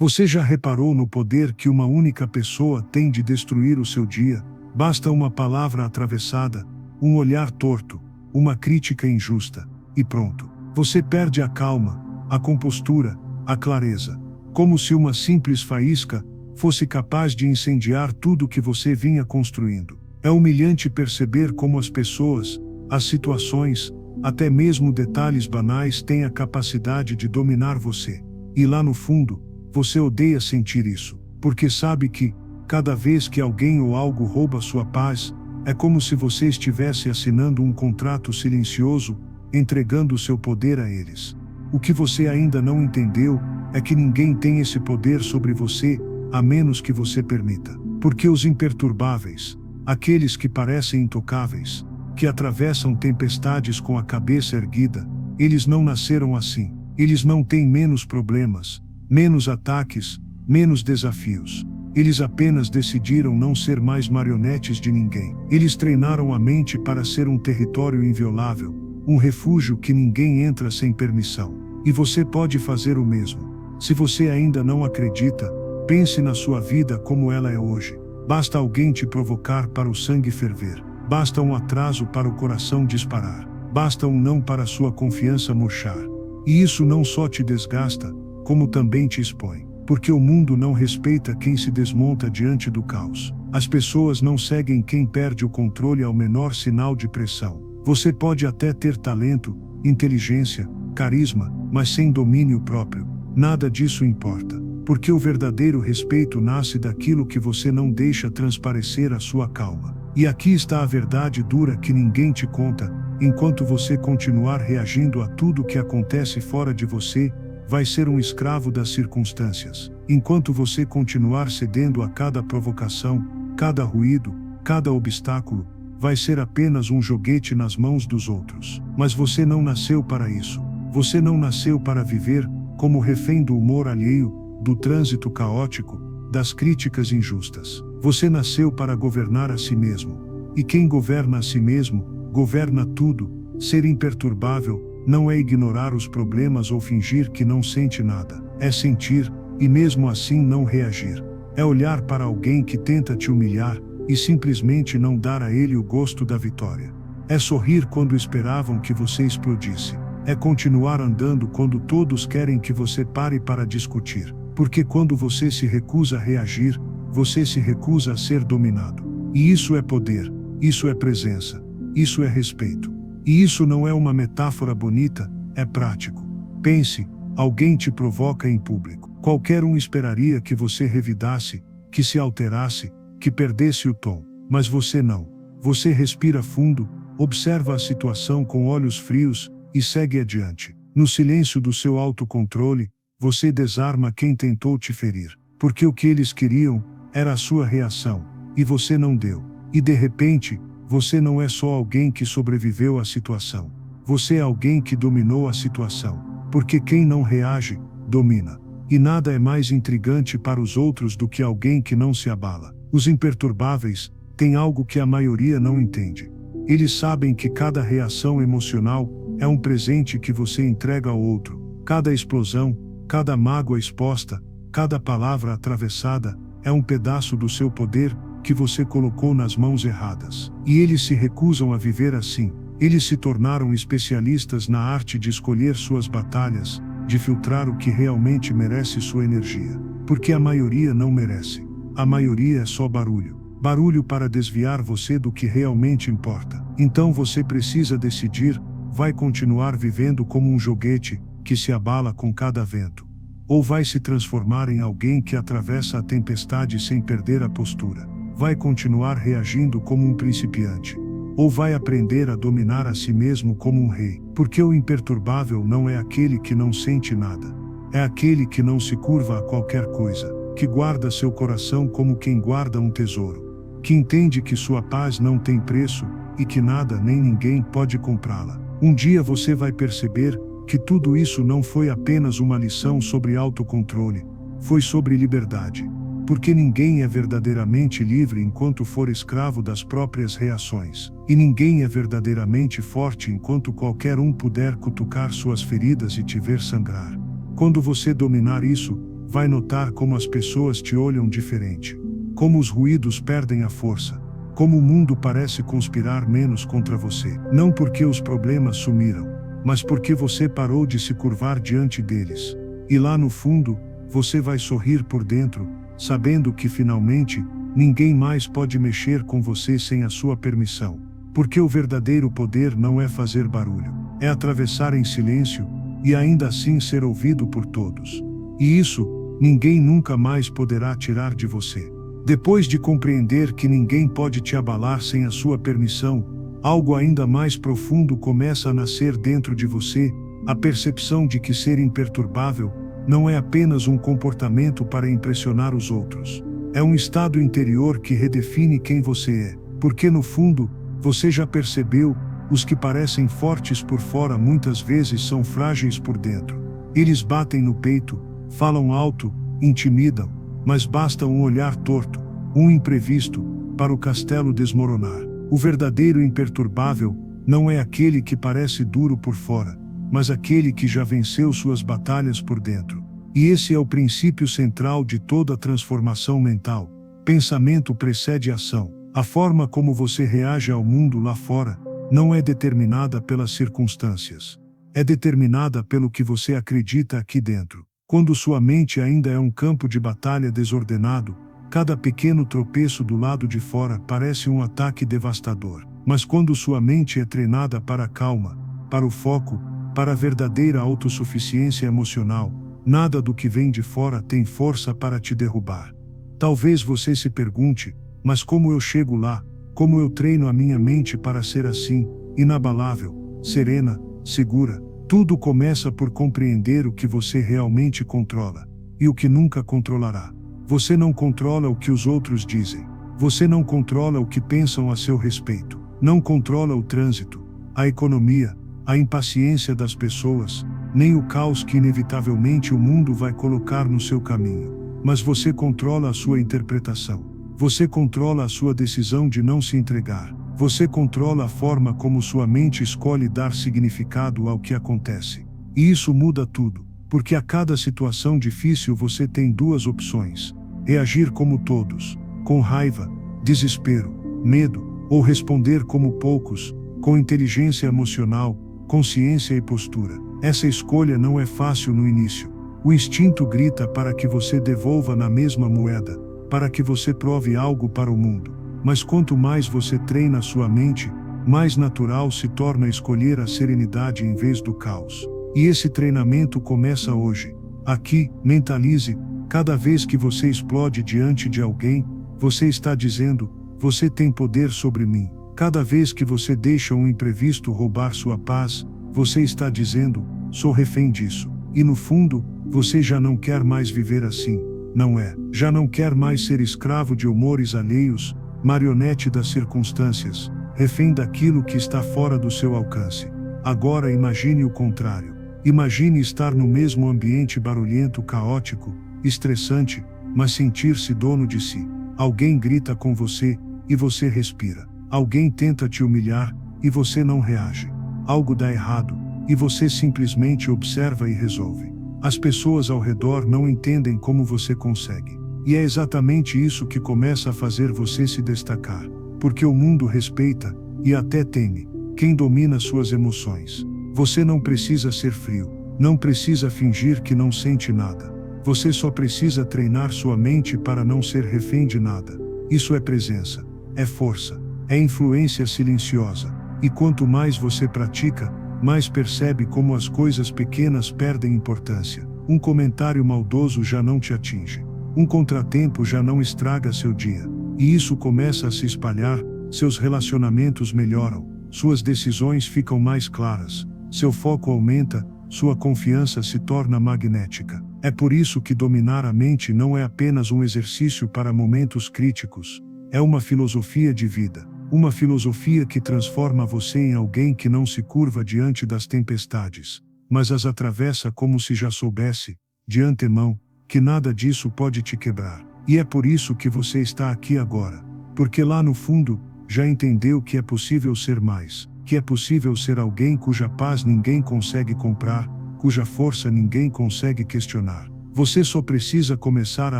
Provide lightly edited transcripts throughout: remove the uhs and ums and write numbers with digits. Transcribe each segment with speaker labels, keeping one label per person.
Speaker 1: Você já reparou no poder que uma única pessoa tem de destruir o seu dia? Basta uma palavra atravessada, um olhar torto, uma crítica injusta, e pronto. Você perde a calma, a compostura, a clareza. Como se uma simples faísca fosse capaz de incendiar tudo que você vinha construindo. É humilhante perceber como as pessoas, as situações, até mesmo detalhes banais têm a capacidade de dominar você. E lá no fundo, você odeia sentir isso, porque sabe que, cada vez que alguém ou algo rouba sua paz, é como se você estivesse assinando um contrato silencioso, entregando seu poder a eles. O que você ainda não entendeu é que ninguém tem esse poder sobre você, a menos que você permita. Porque os imperturbáveis, aqueles que parecem intocáveis, que atravessam tempestades com a cabeça erguida, eles não nasceram assim. Eles não têm menos problemas, menos ataques, menos desafios. Eles apenas decidiram não ser mais marionetes de ninguém. Eles treinaram a mente para ser um território inviolável, um refúgio que ninguém entra sem permissão. E você pode fazer o mesmo. Se você ainda não acredita, pense na sua vida como ela é hoje. Basta alguém te provocar para o sangue ferver. Basta um atraso para o coração disparar. Basta um não para sua confiança murchar. E isso não só te desgasta, como também te expõe. Porque o mundo não respeita quem se desmonta diante do caos. As pessoas não seguem quem perde o controle ao menor sinal de pressão. Você pode até ter talento, inteligência, carisma, mas sem domínio próprio. Nada disso importa. Porque o verdadeiro respeito nasce daquilo que você não deixa transparecer a sua calma. E aqui está a verdade dura que ninguém te conta: enquanto você continuar reagindo a tudo que acontece fora de você, vai ser um escravo das circunstâncias. Enquanto você continuar cedendo a cada provocação, cada ruído, cada obstáculo, vai ser apenas um joguete nas mãos dos outros. Mas você não nasceu para isso. Você não nasceu para viver como refém do humor alheio, do trânsito caótico, das críticas injustas. Você nasceu para governar a si mesmo. E quem governa a si mesmo, governa tudo. Ser imperturbável não é ignorar os problemas ou fingir que não sente nada. É sentir, e mesmo assim não reagir. É olhar para alguém que tenta te humilhar, e simplesmente não dar a ele o gosto da vitória. É sorrir quando esperavam que você explodisse. É continuar andando quando todos querem que você pare para discutir. Porque quando você se recusa a reagir, você se recusa a ser dominado. E isso é poder, isso é presença, isso é respeito. E isso não é uma metáfora bonita, é prático. Pense, alguém te provoca em público. Qualquer um esperaria que você revidasse, que se alterasse, que perdesse o tom. Mas você não. Você respira fundo, observa a situação com olhos frios, e segue adiante. No silêncio do seu autocontrole, você desarma quem tentou te ferir. Porque o que eles queriam era a sua reação, e você não deu. E de repente, você não é só alguém que sobreviveu à situação. Você é alguém que dominou a situação. Porque quem não reage, domina. E nada é mais intrigante para os outros do que alguém que não se abala. Os imperturbáveis têm algo que a maioria não entende. Eles sabem que cada reação emocional é um presente que você entrega ao outro. Cada explosão, cada mágoa exposta, cada palavra atravessada, é um pedaço do seu poder que você colocou nas mãos erradas. E eles se recusam a viver assim. Eles se tornaram especialistas na arte de escolher suas batalhas, de filtrar o que realmente merece sua energia. Porque a maioria não merece. A maioria é só barulho. Barulho para desviar você do que realmente importa. Então você precisa decidir: vai continuar vivendo como um joguete que se abala com cada vento? Ou vai se transformar em alguém que atravessa a tempestade sem perder a postura? Vai continuar reagindo como um principiante? Ou vai aprender a dominar a si mesmo como um rei? Porque o imperturbável não é aquele que não sente nada. É aquele que não se curva a qualquer coisa, que guarda seu coração como quem guarda um tesouro, que entende que sua paz não tem preço, e que nada nem ninguém pode comprá-la. Um dia você vai perceber que tudo isso não foi apenas uma lição sobre autocontrole, foi sobre liberdade. Porque ninguém é verdadeiramente livre enquanto for escravo das próprias reações. E ninguém é verdadeiramente forte enquanto qualquer um puder cutucar suas feridas e te ver sangrar. Quando você dominar isso, vai notar como as pessoas te olham diferente. Como os ruídos perdem a força. Como o mundo parece conspirar menos contra você. Não porque os problemas sumiram, mas porque você parou de se curvar diante deles. E lá no fundo, você vai sorrir por dentro, sabendo que finalmente, ninguém mais pode mexer com você sem a sua permissão. Porque o verdadeiro poder não é fazer barulho, é atravessar em silêncio, e ainda assim ser ouvido por todos. E isso, ninguém nunca mais poderá tirar de você. Depois de compreender que ninguém pode te abalar sem a sua permissão, algo ainda mais profundo começa a nascer dentro de você, a percepção de que ser imperturbável não é apenas um comportamento para impressionar os outros. É um estado interior que redefine quem você é, porque no fundo, você já percebeu, os que parecem fortes por fora muitas vezes são frágeis por dentro. Eles batem no peito, falam alto, intimidam, mas basta um olhar torto, um imprevisto, para o castelo desmoronar. O verdadeiro imperturbável não é aquele que parece duro por fora, mas aquele que já venceu suas batalhas por dentro. E esse é o princípio central de toda transformação mental. Pensamento precede ação. A forma como você reage ao mundo lá fora não é determinada pelas circunstâncias. É determinada pelo que você acredita aqui dentro. Quando sua mente ainda é um campo de batalha desordenado, cada pequeno tropeço do lado de fora parece um ataque devastador. Mas quando sua mente é treinada para a calma, para o foco, para a verdadeira autossuficiência emocional, nada do que vem de fora tem força para te derrubar. Talvez você se pergunte, mas como eu chego lá? Como eu treino a minha mente para ser assim, inabalável, serena, segura? Tudo começa por compreender o que você realmente controla, e o que nunca controlará. Você não controla o que os outros dizem. Você não controla o que pensam a seu respeito. Não controla o trânsito, a economia, a impaciência das pessoas, nem o caos que inevitavelmente o mundo vai colocar no seu caminho. Mas você controla a sua interpretação. Você controla a sua decisão de não se entregar. Você controla a forma como sua mente escolhe dar significado ao que acontece. E isso muda tudo, porque a cada situação difícil você tem duas opções: reagir como todos, com raiva, desespero, medo, ou responder como poucos, com inteligência emocional, consciência e postura. Essa escolha não é fácil no início. O instinto grita para que você devolva na mesma moeda, para que você prove algo para o mundo. Mas quanto mais você treina a sua mente, mais natural se torna escolher a serenidade em vez do caos. E esse treinamento começa hoje. Aqui, mentalize, cada vez que você explode diante de alguém, você está dizendo: você tem poder sobre mim. Cada vez que você deixa um imprevisto roubar sua paz, você está dizendo: sou refém disso. E no fundo, você já não quer mais viver assim, não é? Já não quer mais ser escravo de humores alheios, marionete das circunstâncias, refém daquilo que está fora do seu alcance. Agora imagine o contrário. Imagine estar no mesmo ambiente barulhento, caótico, estressante, mas sentir-se dono de si. Alguém grita com você, e você respira. Alguém tenta te humilhar, e você não reage. Algo dá errado, e você simplesmente observa e resolve. As pessoas ao redor não entendem como você consegue. E é exatamente isso que começa a fazer você se destacar. Porque o mundo respeita, e até teme, quem domina suas emoções. Você não precisa ser frio. Não precisa fingir que não sente nada. Você só precisa treinar sua mente para não ser refém de nada. Isso é presença. É força. É influência silenciosa. E quanto mais você pratica, mais percebe como as coisas pequenas perdem importância. Um comentário maldoso já não te atinge. Um contratempo já não estraga seu dia. E isso começa a se espalhar, seus relacionamentos melhoram, suas decisões ficam mais claras, seu foco aumenta, sua confiança se torna magnética. É por isso que dominar a mente não é apenas um exercício para momentos críticos. É uma filosofia de vida. Uma filosofia que transforma você em alguém que não se curva diante das tempestades, mas as atravessa como se já soubesse, de antemão, que nada disso pode te quebrar. E é por isso que você está aqui agora. Porque lá no fundo, já entendeu que é possível ser mais, que é possível ser alguém cuja paz ninguém consegue comprar, cuja força ninguém consegue questionar. Você só precisa começar a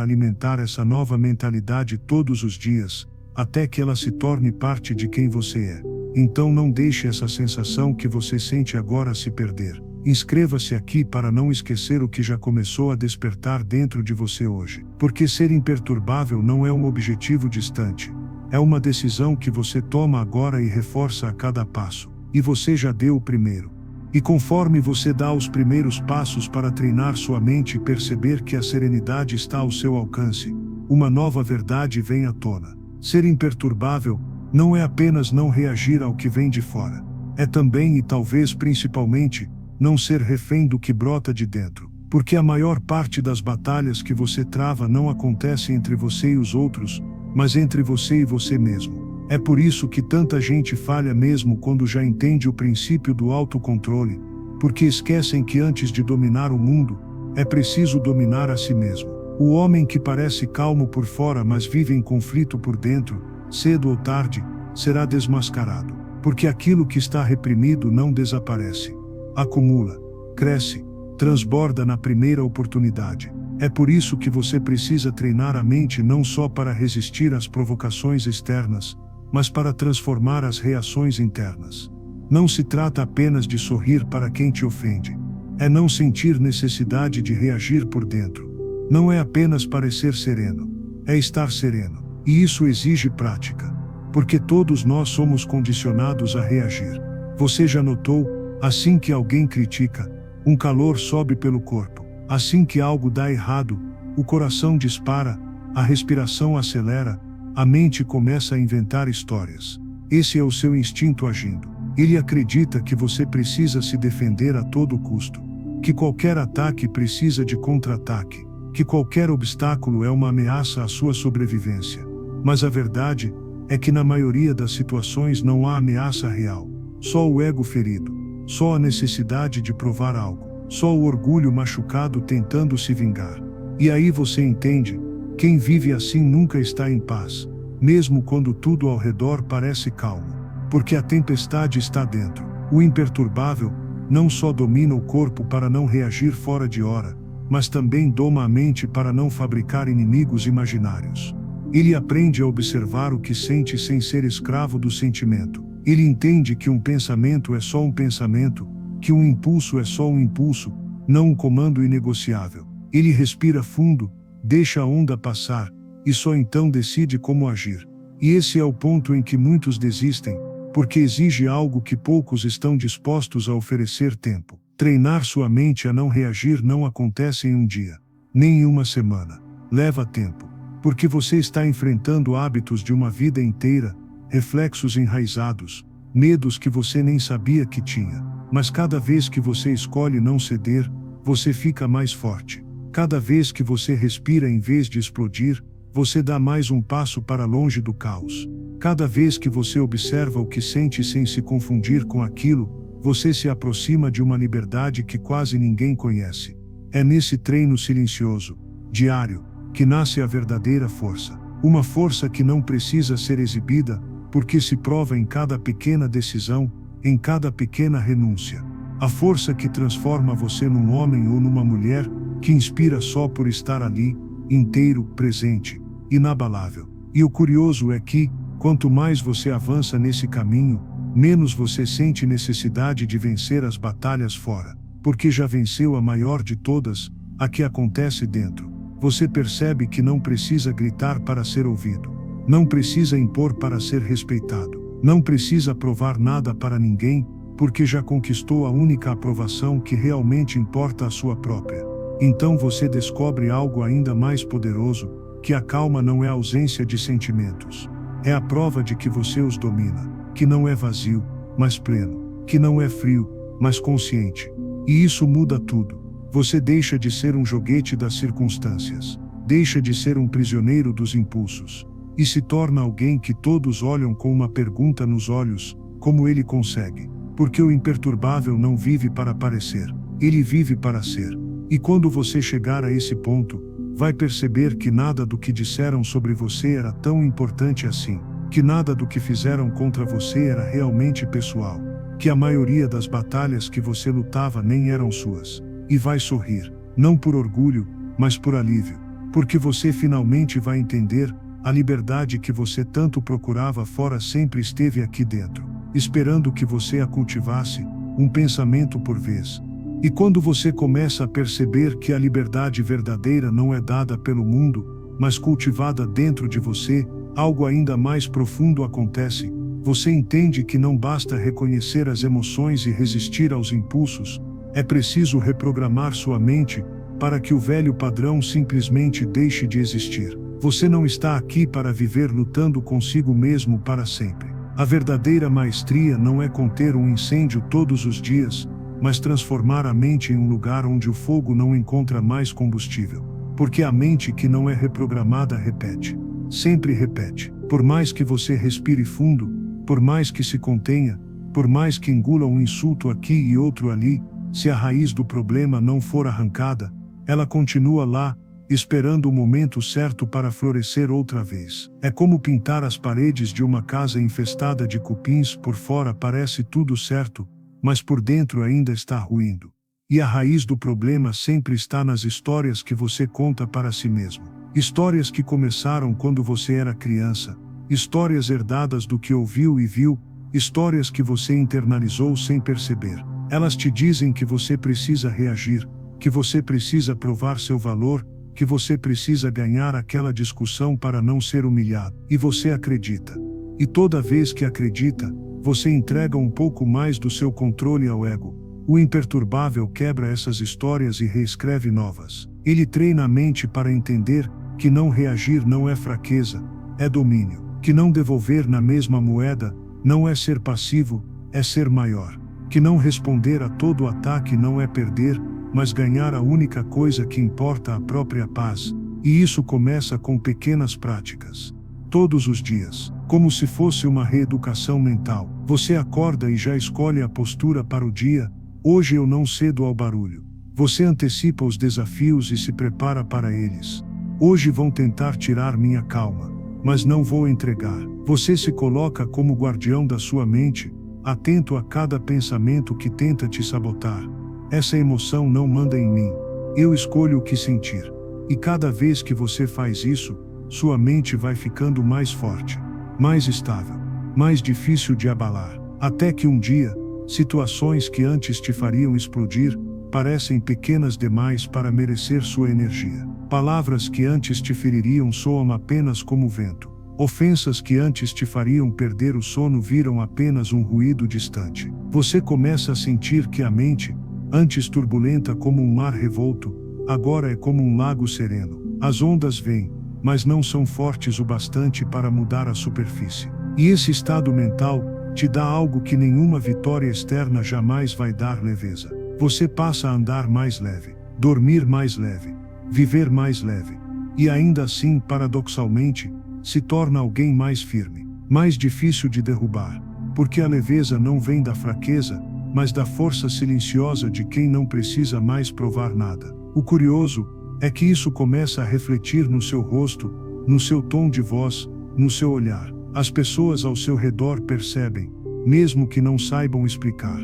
Speaker 1: alimentar essa nova mentalidade todos os dias, até que ela se torne parte de quem você é. Então não deixe essa sensação que você sente agora se perder. Inscreva-se aqui para não esquecer o que já começou a despertar dentro de você hoje. Porque ser imperturbável não é um objetivo distante. É uma decisão que você toma agora e reforça a cada passo. E você já deu o primeiro. E conforme você dá os primeiros passos para treinar sua mente e perceber que a serenidade está ao seu alcance, uma nova verdade vem à tona. Ser imperturbável não é apenas não reagir ao que vem de fora. É também e talvez principalmente, não ser refém do que brota de dentro. Porque a maior parte das batalhas que você trava não acontece entre você e os outros, mas entre você e você mesmo. É por isso que tanta gente falha mesmo quando já entende o princípio do autocontrole, porque esquecem que antes de dominar o mundo, é preciso dominar a si mesmo. O homem que parece calmo por fora mas vive em conflito por dentro, cedo ou tarde, será desmascarado, porque aquilo que está reprimido não desaparece. Acumula, cresce, transborda na primeira oportunidade. É por isso que você precisa treinar a mente não só para resistir às provocações externas, mas para transformar as reações internas. Não se trata apenas de sorrir para quem te ofende. É não sentir necessidade de reagir por dentro. Não é apenas parecer sereno. É estar sereno. E isso exige prática. Porque todos nós somos condicionados a reagir. Você já notou, assim que alguém critica, um calor sobe pelo corpo. Assim que algo dá errado, o coração dispara, a respiração acelera, a mente começa a inventar histórias. Esse é o seu instinto agindo. Ele acredita que você precisa se defender a todo custo. Que qualquer ataque precisa de contra-ataque. Que qualquer obstáculo é uma ameaça à sua sobrevivência. Mas a verdade é que na maioria das situações não há ameaça real. Só o ego ferido. Só a necessidade de provar algo. Só o orgulho machucado tentando se vingar. E aí você entende, quem vive assim nunca está em paz, mesmo quando tudo ao redor parece calmo. Porque a tempestade está dentro. O imperturbável não só domina o corpo para não reagir fora de hora, mas também doma a mente para não fabricar inimigos imaginários. Ele aprende a observar o que sente sem ser escravo do sentimento. Ele entende que um pensamento é só um pensamento, que um impulso é só um impulso, não um comando inegociável. Ele respira fundo, deixa a onda passar, e só então decide como agir. E esse é o ponto em que muitos desistem, porque exige algo que poucos estão dispostos a oferecer: tempo. Treinar sua mente a não reagir não acontece em um dia, nem em uma semana. Leva tempo, porque você está enfrentando hábitos de uma vida inteira, reflexos enraizados, medos que você nem sabia que tinha. Mas cada vez que você escolhe não ceder, você fica mais forte. Cada vez que você respira em vez de explodir, você dá mais um passo para longe do caos. Cada vez que você observa o que sente sem se confundir com aquilo, você se aproxima de uma liberdade que quase ninguém conhece. É nesse treino silencioso, diário, que nasce a verdadeira força. Uma força que não precisa ser exibida, porque se prova em cada pequena decisão, em cada pequena renúncia. A força que transforma você num homem ou numa mulher, que inspira só por estar ali, inteiro, presente, inabalável. E o curioso é que, quanto mais você avança nesse caminho, menos você sente necessidade de vencer as batalhas fora, porque já venceu a maior de todas, a que acontece dentro. Você percebe que não precisa gritar para ser ouvido, não precisa impor para ser respeitado, não precisa provar nada para ninguém, porque já conquistou a única aprovação que realmente importa, a sua própria. Então você descobre algo ainda mais poderoso, que a calma não é a ausência de sentimentos. É a prova de que você os domina, que não é vazio, mas pleno, que não é frio, mas consciente. E isso muda tudo. Você deixa de ser um joguete das circunstâncias, deixa de ser um prisioneiro dos impulsos, e se torna alguém que todos olham com uma pergunta nos olhos: como ele consegue? Porque o imperturbável não vive para parecer, ele vive para ser. E quando você chegar a esse ponto, vai perceber que nada do que disseram sobre você era tão importante assim, que nada do que fizeram contra você era realmente pessoal, que a maioria das batalhas que você lutava nem eram suas. E vai sorrir, não por orgulho, mas por alívio. Porque você finalmente vai entender, a liberdade que você tanto procurava fora sempre esteve aqui dentro, esperando que você a cultivasse, um pensamento por vez. E quando você começa a perceber que a liberdade verdadeira não é dada pelo mundo, mas cultivada dentro de você, algo ainda mais profundo acontece. Você entende que não basta reconhecer as emoções e resistir aos impulsos, é preciso reprogramar sua mente, para que o velho padrão simplesmente deixe de existir. Você não está aqui para viver lutando consigo mesmo para sempre. A verdadeira maestria não é conter um incêndio todos os dias, mas transformar a mente em um lugar onde o fogo não encontra mais combustível. Porque a mente que não é reprogramada repete. Sempre repete. Por mais que você respire fundo, por mais que se contenha, por mais que engula um insulto aqui e outro ali, se a raiz do problema não for arrancada, ela continua lá, esperando o momento certo para florescer outra vez. É como pintar as paredes de uma casa infestada de cupins. Por fora parece tudo certo, mas por dentro ainda está ruindo. E a raiz do problema sempre está nas histórias que você conta para si mesmo. Histórias que começaram quando você era criança, histórias herdadas do que ouviu e viu, histórias que você internalizou sem perceber. Elas te dizem que você precisa reagir, que você precisa provar seu valor, que você precisa ganhar aquela discussão para não ser humilhado. E você acredita. E toda vez que acredita, você entrega um pouco mais do seu controle ao ego. O imperturbável quebra essas histórias e reescreve novas. Ele treina a mente para entender que não reagir não é fraqueza, é domínio. Que não devolver na mesma moeda não é ser passivo, é ser maior. Que não responder a todo ataque não é perder, mas ganhar a única coisa que importa, a própria paz. E isso começa com pequenas práticas. Todos os dias, como se fosse uma reeducação mental. Você acorda e já escolhe a postura para o dia. Hoje eu não cedo ao barulho. Você antecipa os desafios e se prepara para eles. Hoje vão tentar tirar minha calma, mas não vou entregar. Você se coloca como guardião da sua mente, atento a cada pensamento que tenta te sabotar. Essa emoção não manda em mim. Eu escolho o que sentir. E cada vez que você faz isso, sua mente vai ficando mais forte, mais estável, mais difícil de abalar. Até que um dia, situações que antes te fariam explodir, parecem pequenas demais para merecer sua energia. Palavras que antes te feririam soam apenas como vento. Ofensas que antes te fariam perder o sono viram apenas um ruído distante. Você começa a sentir que a mente, antes turbulenta como um mar revolto, agora é como um lago sereno. As ondas vêm, mas não são fortes o bastante para mudar a superfície. E esse estado mental te dá algo que nenhuma vitória externa jamais vai dar: leveza. Você passa a andar mais leve, dormir mais leve, viver mais leve. E ainda assim, paradoxalmente, se torna alguém mais firme, mais difícil de derrubar. Porque a leveza não vem da fraqueza, mas da força silenciosa de quem não precisa mais provar nada. O curioso é que isso começa a refletir no seu rosto, no seu tom de voz, no seu olhar. As pessoas ao seu redor percebem, mesmo que não saibam explicar.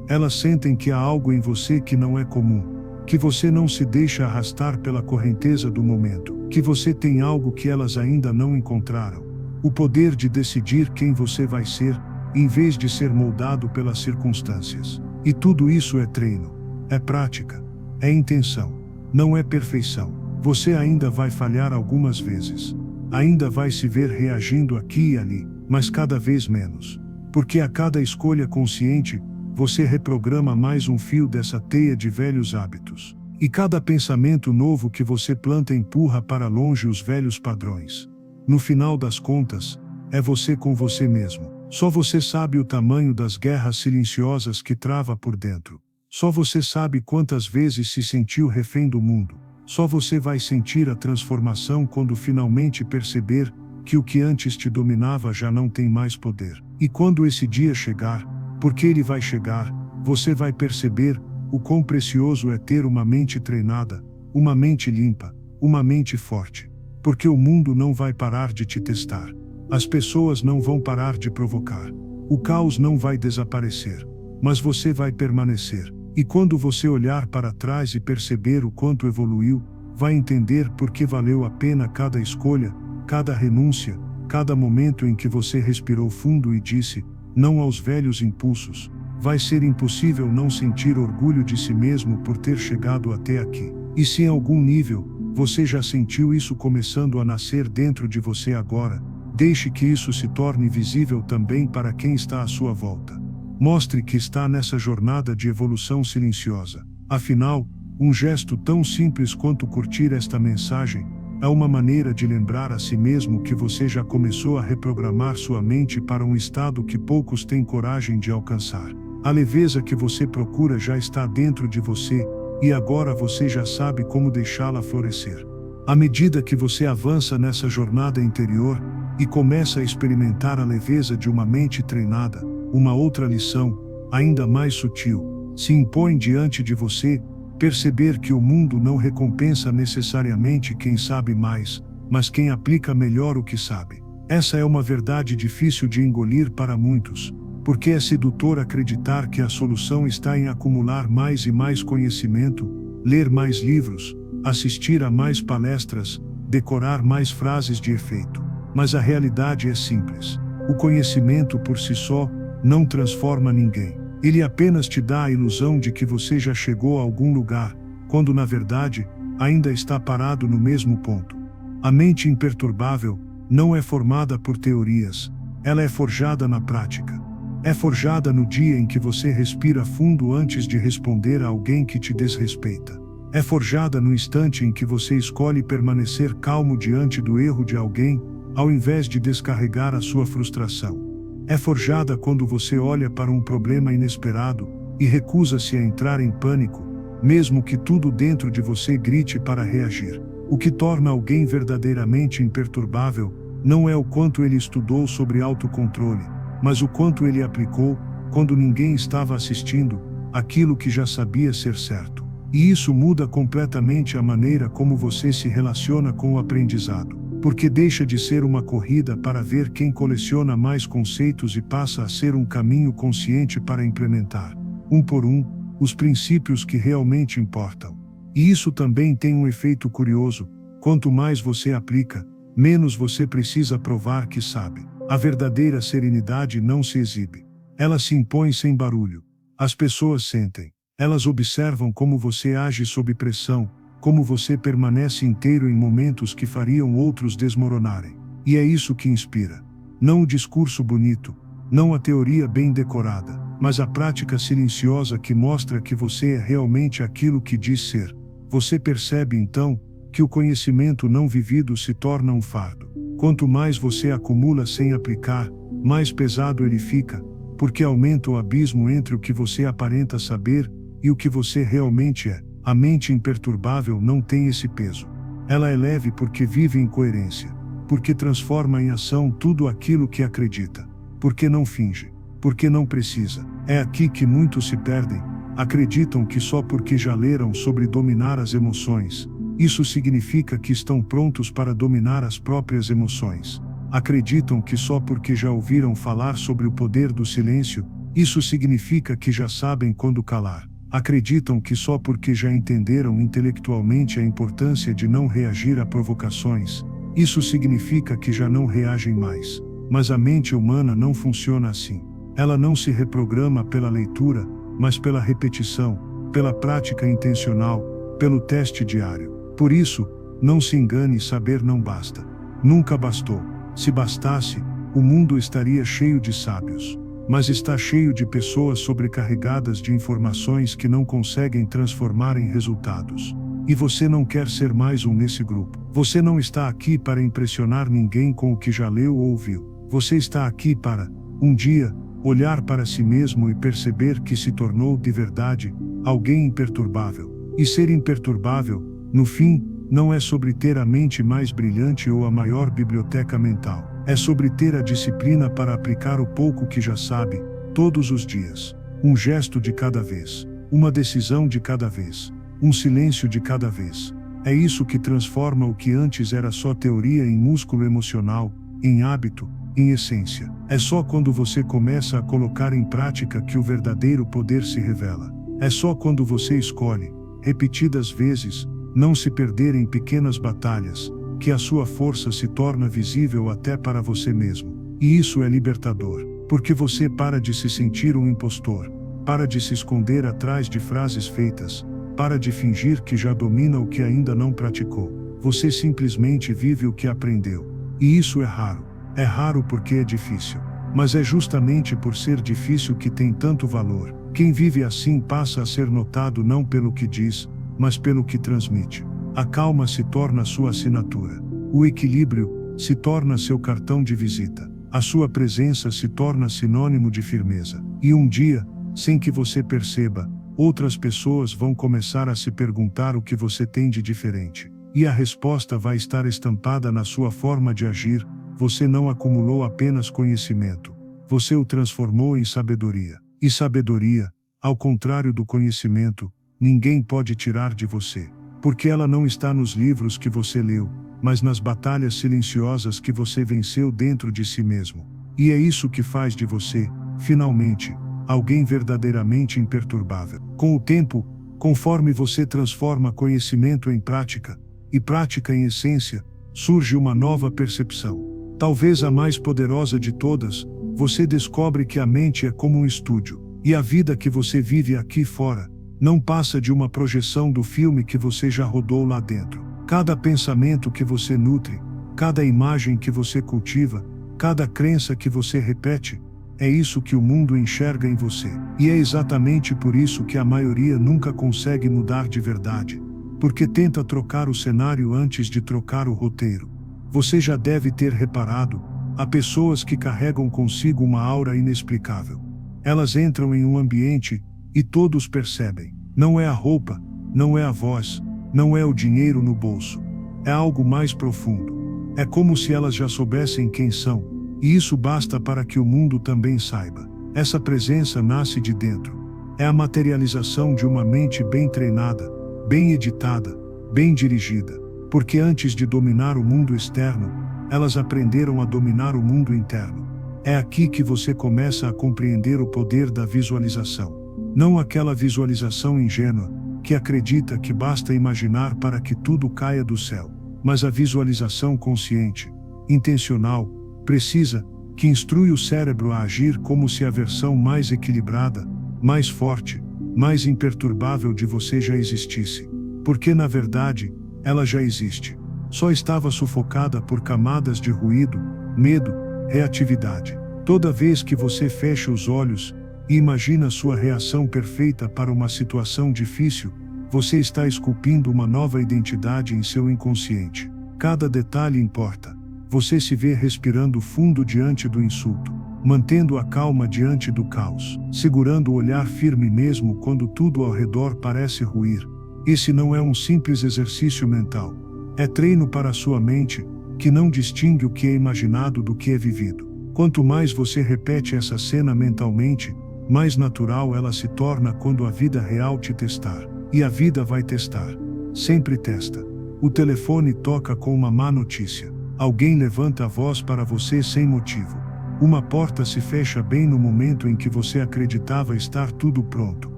Speaker 1: Elas sentem que há algo em você que não é comum, que você não se deixa arrastar pela correnteza do momento, que você tem algo que elas ainda não encontraram: o poder de decidir quem você vai ser, em vez de ser moldado pelas circunstâncias. E tudo isso é treino, é prática, é intenção, não é perfeição. Você ainda vai falhar algumas vezes, ainda vai se ver reagindo aqui e ali, mas cada vez menos. Porque a cada escolha consciente, você reprograma mais um fio dessa teia de velhos hábitos. E cada pensamento novo que você planta empurra para longe os velhos padrões. No final das contas, é você com você mesmo. Só você sabe o tamanho das guerras silenciosas que trava por dentro. Só você sabe quantas vezes se sentiu refém do mundo. Só você vai sentir a transformação quando finalmente perceber que o que antes te dominava já não tem mais poder. E quando esse dia chegar, porque ele vai chegar, você vai perceber o quão precioso é ter uma mente treinada, uma mente limpa, uma mente forte. Porque o mundo não vai parar de te testar. As pessoas não vão parar de provocar. O caos não vai desaparecer. Mas você vai permanecer. E quando você olhar para trás e perceber o quanto evoluiu, vai entender por que valeu a pena cada escolha, cada renúncia, cada momento em que você respirou fundo e disse não aos velhos impulsos. Vai ser impossível não sentir orgulho de si mesmo por ter chegado até aqui. E se em algum nível, você já sentiu isso começando a nascer dentro de você agora, deixe que isso se torne visível também para quem está à sua volta. Mostre que está nessa jornada de evolução silenciosa. Afinal, um gesto tão simples quanto curtir esta mensagem é uma maneira de lembrar a si mesmo que você já começou a reprogramar sua mente para um estado que poucos têm coragem de alcançar. A leveza que você procura já está dentro de você, e agora você já sabe como deixá-la florescer. À medida que você avança nessa jornada interior e começa a experimentar a leveza de uma mente treinada, uma outra lição, ainda mais sutil, se impõe diante de você: perceber que o mundo não recompensa necessariamente quem sabe mais, mas quem aplica melhor o que sabe. Essa é uma verdade difícil de engolir para muitos, porque é sedutor acreditar que a solução está em acumular mais e mais conhecimento, ler mais livros, assistir a mais palestras, decorar mais frases de efeito. Mas a realidade é simples. O conhecimento por si só não transforma ninguém. Ele apenas te dá a ilusão de que você já chegou a algum lugar, quando na verdade, ainda está parado no mesmo ponto. A mente imperturbável não é formada por teorias, ela é forjada na prática. É forjada no dia em que você respira fundo antes de responder a alguém que te desrespeita. É forjada no instante em que você escolhe permanecer calmo diante do erro de alguém, ao invés de descarregar a sua frustração. É forjada quando você olha para um problema inesperado e recusa-se a entrar em pânico, mesmo que tudo dentro de você grite para reagir. O que torna alguém verdadeiramente imperturbável não é o quanto ele estudou sobre autocontrole, mas o quanto ele aplicou, quando ninguém estava assistindo, aquilo que já sabia ser certo. E isso muda completamente a maneira como você se relaciona com o aprendizado, porque deixa de ser uma corrida para ver quem coleciona mais conceitos e passa a ser um caminho consciente para implementar, um por um, os princípios que realmente importam. E isso também tem um efeito curioso: quanto mais você aplica, menos você precisa provar que sabe. A verdadeira serenidade não se exibe. Ela se impõe sem barulho. As pessoas sentem. Elas observam como você age sob pressão, como você permanece inteiro em momentos que fariam outros desmoronarem. E é isso que inspira. Não o discurso bonito, não a teoria bem decorada, mas a prática silenciosa que mostra que você é realmente aquilo que diz ser. Você percebe então que o conhecimento não vivido se torna um fardo. Quanto mais você acumula sem aplicar, mais pesado ele fica, porque aumenta o abismo entre o que você aparenta saber e o que você realmente é. A mente imperturbável não tem esse peso. Ela é leve porque vive em coerência, porque transforma em ação tudo aquilo que acredita, porque não finge, porque não precisa. É aqui que muitos se perdem. Acreditam que só porque já leram sobre dominar as emoções, isso significa que estão prontos para dominar as próprias emoções. Acreditam que só porque já ouviram falar sobre o poder do silêncio, isso significa que já sabem quando calar. Acreditam que só porque já entenderam intelectualmente a importância de não reagir a provocações, isso significa que já não reagem mais. Mas a mente humana não funciona assim. Ela não se reprograma pela leitura, mas pela repetição, pela prática intencional, pelo teste diário. Por isso, não se engane, saber não basta. Nunca bastou. Se bastasse, o mundo estaria cheio de sábios. Mas está cheio de pessoas sobrecarregadas de informações que não conseguem transformar em resultados. E você não quer ser mais um nesse grupo. Você não está aqui para impressionar ninguém com o que já leu ou ouviu. Você está aqui para, um dia, olhar para si mesmo e perceber que se tornou de verdade alguém imperturbável. E ser imperturbável, no fim, não é sobre ter a mente mais brilhante ou a maior biblioteca mental. É sobre ter a disciplina para aplicar o pouco que já sabe, todos os dias. Um gesto de cada vez. Uma decisão de cada vez. Um silêncio de cada vez. É isso que transforma o que antes era só teoria em músculo emocional, em hábito, em essência. É só quando você começa a colocar em prática que o verdadeiro poder se revela. É só quando você escolhe, repetidas vezes, não se perder em pequenas batalhas, que a sua força se torna visível até para você mesmo. E isso é libertador, porque você para de se sentir um impostor, para de se esconder atrás de frases feitas, para de fingir que já domina o que ainda não praticou. Você simplesmente vive o que aprendeu. E isso é raro. É raro porque é difícil. Mas é justamente por ser difícil que tem tanto valor. Quem vive assim passa a ser notado não pelo que diz, mas pelo que transmite. A calma se torna sua assinatura. O equilíbrio se torna seu cartão de visita. A sua presença se torna sinônimo de firmeza. E um dia, sem que você perceba, outras pessoas vão começar a se perguntar o que você tem de diferente. E a resposta vai estar estampada na sua forma de agir. Você não acumulou apenas conhecimento. Você o transformou em sabedoria. E sabedoria, ao contrário do conhecimento, ninguém pode tirar de você. Porque ela não está nos livros que você leu, mas nas batalhas silenciosas que você venceu dentro de si mesmo. E é isso que faz de você, finalmente, alguém verdadeiramente imperturbável. Com o tempo, conforme você transforma conhecimento em prática, e prática em essência, surge uma nova percepção. Talvez a mais poderosa de todas, você descobre que a mente é como um estúdio, e a vida que você vive aqui fora, não passa de uma projeção do filme que você já rodou lá dentro. Cada pensamento que você nutre, cada imagem que você cultiva, cada crença que você repete, é isso que o mundo enxerga em você. E é exatamente por isso que a maioria nunca consegue mudar de verdade. Porque tenta trocar o cenário antes de trocar o roteiro. Você já deve ter reparado, há pessoas que carregam consigo uma aura inexplicável. Elas entram em um ambiente, e todos percebem. Não é a roupa, não é a voz, não é o dinheiro no bolso. É algo mais profundo. É como se elas já soubessem quem são, e isso basta para que o mundo também saiba. Essa presença nasce de dentro. É a materialização de uma mente bem treinada, bem editada, bem dirigida. Porque antes de dominar o mundo externo, elas aprenderam a dominar o mundo interno. É aqui que você começa a compreender o poder da visualização. Não aquela visualização ingênua, que acredita que basta imaginar para que tudo caia do céu, mas a visualização consciente, intencional, precisa, que instrui o cérebro a agir como se a versão mais equilibrada, mais forte, mais imperturbável de você já existisse. Porque na verdade, ela já existe. Só estava sufocada por camadas de ruído, medo, reatividade. Toda vez que você fecha os olhos e imagina sua reação perfeita para uma situação difícil, você está esculpindo uma nova identidade em seu inconsciente. Cada detalhe importa. Você se vê respirando fundo diante do insulto, mantendo a calma diante do caos, segurando o olhar firme mesmo quando tudo ao redor parece ruir. Esse não é um simples exercício mental. É treino para a sua mente, que não distingue o que é imaginado do que é vivido. Quanto mais você repete essa cena mentalmente, mais natural ela se torna quando a vida real te testar. E a vida vai testar. Sempre testa. O telefone toca com uma má notícia. Alguém levanta a voz para você sem motivo. Uma porta se fecha bem no momento em que você acreditava estar tudo pronto.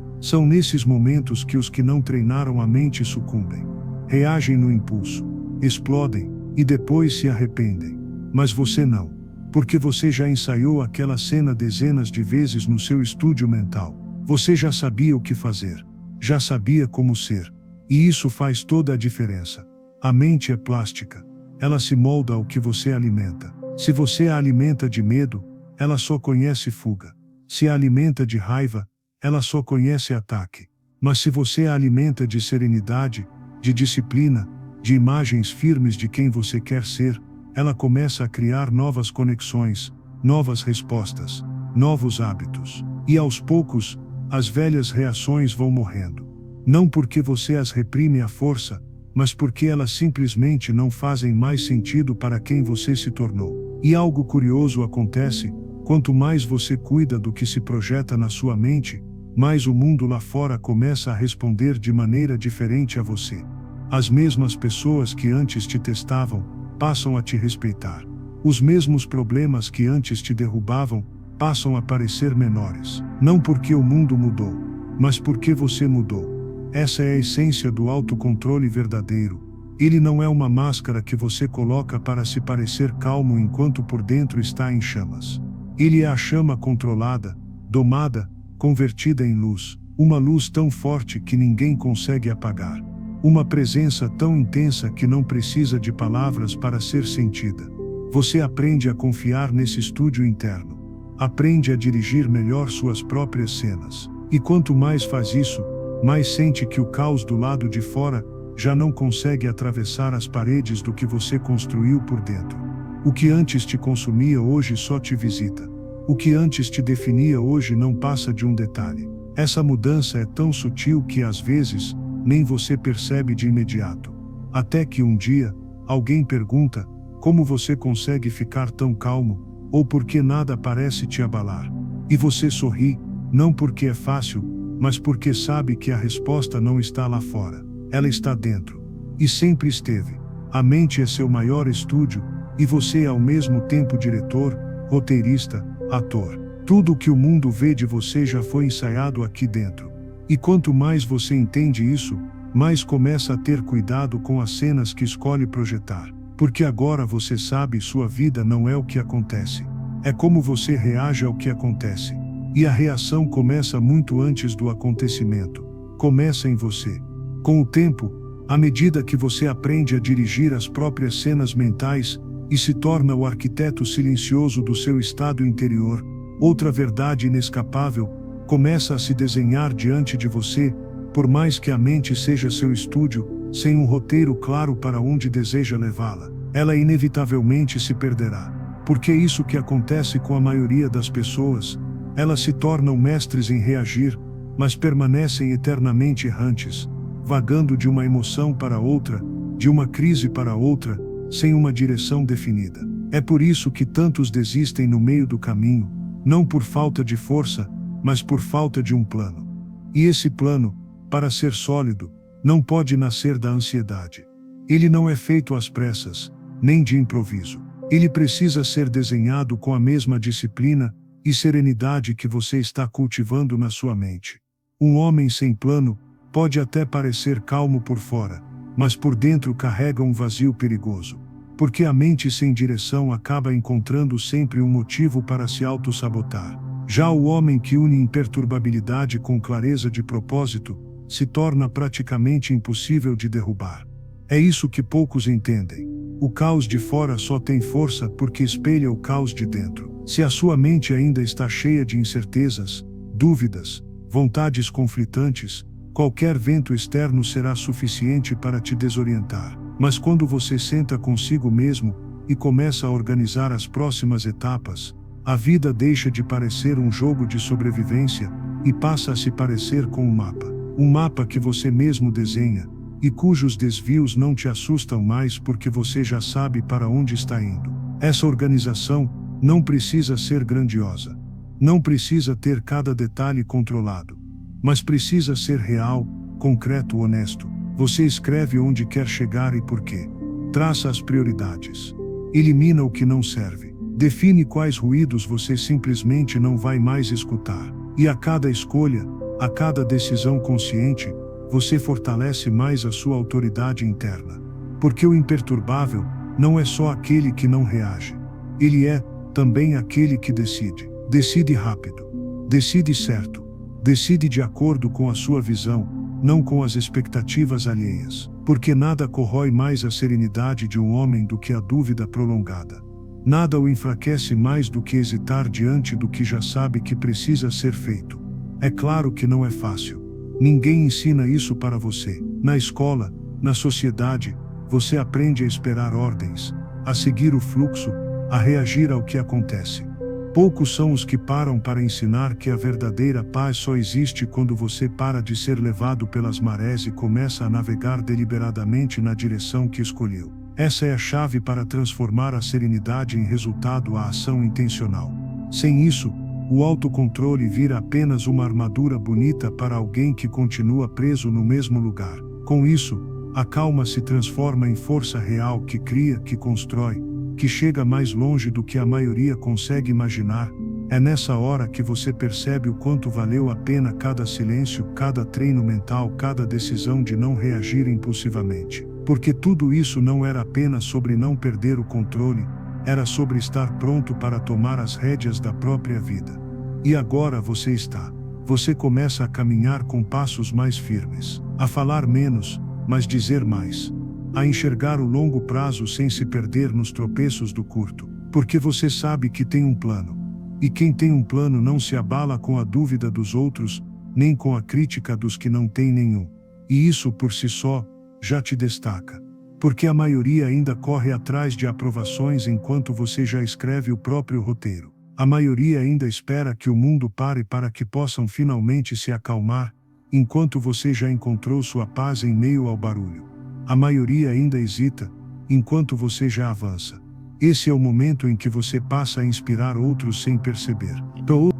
Speaker 1: São nesses momentos que os que não treinaram a mente sucumbem. Reagem no impulso. Explodem, e depois se arrependem. Mas você não. Porque você já ensaiou aquela cena dezenas de vezes no seu estúdio mental. Você já sabia o que fazer. Já sabia como ser. E isso faz toda a diferença. A mente é plástica. Ela se molda ao que você alimenta. Se você a alimenta de medo, ela só conhece fuga. Se a alimenta de raiva, ela só conhece ataque. Mas se você a alimenta de serenidade, de disciplina, de imagens firmes de quem você quer ser, ela começa a criar novas conexões, novas respostas, novos hábitos. E aos poucos, as velhas reações vão morrendo. Não porque você as reprime à força, mas porque elas simplesmente não fazem mais sentido para quem você se tornou. E algo curioso acontece: quanto mais você cuida do que se projeta na sua mente, mais o mundo lá fora começa a responder de maneira diferente a você. As mesmas pessoas que antes te testavam, passam a te respeitar. Os mesmos problemas que antes te derrubavam, passam a parecer menores. Não porque o mundo mudou, mas porque você mudou. Essa é a essência do autocontrole verdadeiro. Ele não é uma máscara que você coloca para se parecer calmo enquanto por dentro está em chamas. Ele é a chama controlada, domada, convertida em luz. Uma luz tão forte que ninguém consegue apagar. Uma presença tão intensa que não precisa de palavras para ser sentida. Você aprende a confiar nesse estúdio interno. Aprende a dirigir melhor suas próprias cenas. E quanto mais faz isso, mais sente que o caos do lado de fora já não consegue atravessar as paredes do que você construiu por dentro. O que antes te consumia hoje só te visita. O que antes te definia hoje não passa de um detalhe. Essa mudança é tão sutil que às vezes, nem você percebe de imediato. Até que um dia, alguém pergunta, como você consegue ficar tão calmo, ou por que nada parece te abalar? E você sorri, não porque é fácil, mas porque sabe que a resposta não está lá fora. Ela está dentro. E sempre esteve. A mente é seu maior estúdio, e você é ao mesmo tempo diretor, roteirista, ator. Tudo o que o mundo vê de você já foi ensaiado aqui dentro. E quanto mais você entende isso, mais começa a ter cuidado com as cenas que escolhe projetar. Porque agora você sabe, sua vida não é o que acontece. É como você reage ao que acontece. E a reação começa muito antes do acontecimento. Começa em você. Com o tempo, à medida que você aprende a dirigir as próprias cenas mentais e se torna o arquiteto silencioso do seu estado interior, outra verdade inescapável começa a se desenhar diante de você, por mais que a mente seja seu estúdio, sem um roteiro claro para onde deseja levá-la. Ela inevitavelmente se perderá. Porque é isso que acontece com a maioria das pessoas. Elas se tornam mestres em reagir, mas permanecem eternamente errantes, vagando de uma emoção para outra, de uma crise para outra, sem uma direção definida. É por isso que tantos desistem no meio do caminho, não por falta de força, mas por falta de um plano. E esse plano, para ser sólido, não pode nascer da ansiedade. Ele não é feito às pressas, nem de improviso. Ele precisa ser desenhado com a mesma disciplina e serenidade que você está cultivando na sua mente. Um homem sem plano pode até parecer calmo por fora, mas por dentro carrega um vazio perigoso. Porque a mente sem direção acaba encontrando sempre um motivo para se auto-sabotar. Já o homem que une imperturbabilidade com clareza de propósito, se torna praticamente impossível de derrubar. É isso que poucos entendem. O caos de fora só tem força porque espelha o caos de dentro. Se a sua mente ainda está cheia de incertezas, dúvidas, vontades conflitantes, qualquer vento externo será suficiente para te desorientar. Mas quando você senta consigo mesmo e começa a organizar as próximas etapas, a vida deixa de parecer um jogo de sobrevivência e passa a se parecer com um mapa. Um mapa que você mesmo desenha e cujos desvios não te assustam mais porque você já sabe para onde está indo. Essa organização não precisa ser grandiosa. Não precisa ter cada detalhe controlado. Mas precisa ser real, concreto, honesto. Você escreve onde quer chegar e por quê. Traça as prioridades. Elimina o que não serve. Define quais ruídos você simplesmente não vai mais escutar. E a cada escolha, a cada decisão consciente, você fortalece mais a sua autoridade interna. Porque o imperturbável não é só aquele que não reage. Ele é, também, aquele que decide. Decide rápido. Decide certo. Decide de acordo com a sua visão, não com as expectativas alheias. Porque nada corrói mais a serenidade de um homem do que a dúvida prolongada. Nada o enfraquece mais do que hesitar diante do que já sabe que precisa ser feito. É claro que não é fácil. Ninguém ensina isso para você. Na escola, na sociedade, você aprende a esperar ordens, a seguir o fluxo, a reagir ao que acontece. Poucos são os que param para ensinar que a verdadeira paz só existe quando você para de ser levado pelas marés e começa a navegar deliberadamente na direção que escolheu. Essa é a chave para transformar a serenidade em resultado à ação intencional. Sem isso, o autocontrole vira apenas uma armadura bonita para alguém que continua preso no mesmo lugar. Com isso, a calma se transforma em força real que cria, que constrói, que chega mais longe do que a maioria consegue imaginar, É nessa hora que você percebe o quanto valeu a pena cada silêncio, cada treino mental, cada decisão de não reagir impulsivamente. Porque tudo isso não era apenas sobre não perder o controle, era sobre estar pronto para tomar as rédeas da própria vida. E agora você está. Você começa a caminhar com passos mais firmes, a falar menos, mas dizer mais, a enxergar o longo prazo sem se perder nos tropeços do curto, porque você sabe que tem um plano. E quem tem um plano não se abala com a dúvida dos outros, nem com a crítica dos que não têm nenhum. E isso por si só, já te destaca. Porque a maioria ainda corre atrás de aprovações enquanto você já escreve o próprio roteiro. A maioria ainda espera que o mundo pare para que possam finalmente se acalmar, enquanto você já encontrou sua paz em meio ao barulho. A maioria ainda hesita, enquanto você já avança. Esse é o momento em que você passa a inspirar outros sem perceber.